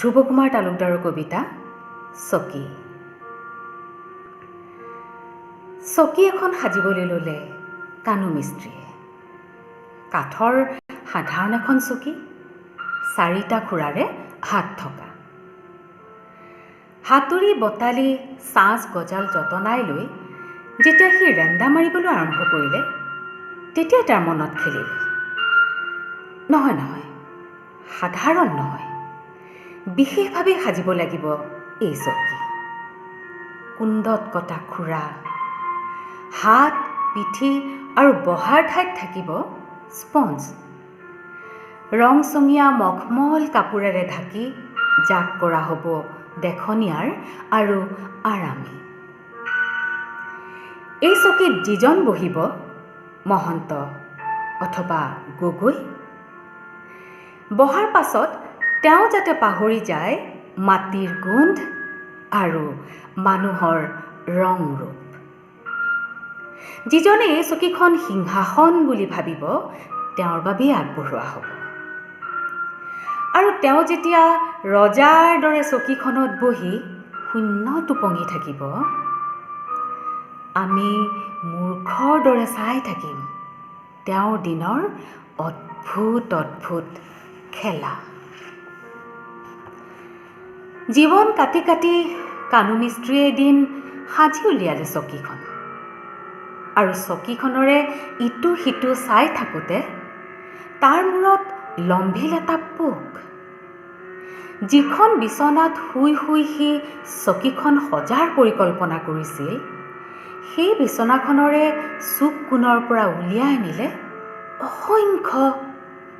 ধ্ৰুৱকুমাৰ তালুকদাৰৰ কবিতা চকী। চকী এখন সাজিবলৈ ল'লে কানু মিস্ত্ৰীয়ে। কাঠৰ সাধাৰণ এখন চকী, 4টা খুৰাৰে হাত থকা। হাতুৰি বটালি চাঁচ গজাল যতনাই লৈ যেতিয়া সি ৰেন্দা মাৰিবলৈ আৰম্ভ কৰিলে, তেতিয়াই তাৰ মনত খেলিলে, নহয় নহয়, সাধাৰণ নহয়, বিশেষভাৱে সাজিব লাগিব এই চকী। কুণ্ডত কটা খুৰা, হাত, পিঠি আৰু বহাৰ ঠাইত থাকিব স্পঞ্জ। ৰংচঙীয়া মখমল কাপোৰেৰে ঢাকি জাক কৰা হ'ব দেখনীয়াৰ আৰু আৰামী। এই চকীত যিজন বহিব, মহন্ত অথবা গগৈ, বহাৰ পাছত তেওঁ যাতে পাহৰি যায় মাটিৰ গোন্ধ আৰু মানুহৰ ৰং ৰূপ। যিজনে এই চকীখন সিংহাসন বুলি ভাবিব, তেওঁৰ বাবেই আগবঢ়োৱা হ'ব। আৰু তেওঁ যেতিয়া ৰজাৰ দৰে চকীখনত বহি শূন্য টোপঙি থাকিব, আমি মূৰ্খৰ দৰে চাই থাকিম তেওঁৰ দিনৰ অদ্ভুত অদ্ভুত খেলা। জীৱন কাটি কাটি কানু মিস্ত্ৰীয়ে এদিন সাজি উলিয়ালে চকীখন। আৰু চকীখনৰে ইটো সিটো চাই থাকোঁতে তাৰ মূৰত লম্ভিল এটা পোক। যিখন বিচনাত শুই শুই সি চকীখন সজাৰ পৰিকল্পনা কৰিছিল, সেই বিচনাখনৰে চুক কোণৰ পৰা উলিয়াই আনিলে অসংখ্য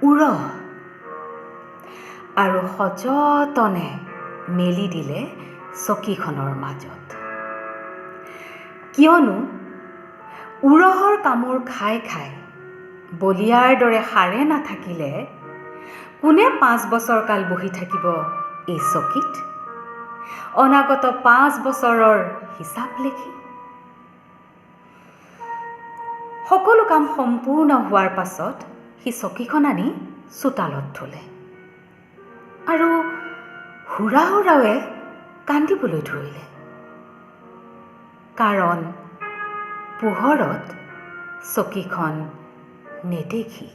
উৰহ আৰু সযতনে মেলি দিলে চকীখনৰ মাজত। কিয়নো উৰহৰ কামোৰ খাই খাই বলিয়াৰ দৰে সাৰে নাথাকিলে কোনে 5 বছৰ কাল বহি থাকিব এই চকীত, অনাগত 5 বছৰৰ হিচাপ লিখি? সকলো কাম সম্পূৰ্ণ হোৱাৰ পাছত সি চকীখন আনি চোতালত থলে আৰু হুৰা হুৰাৱে কান্দিবলৈ ধৰিলে। কাৰণ পোহৰত চকীখন নেদেখি।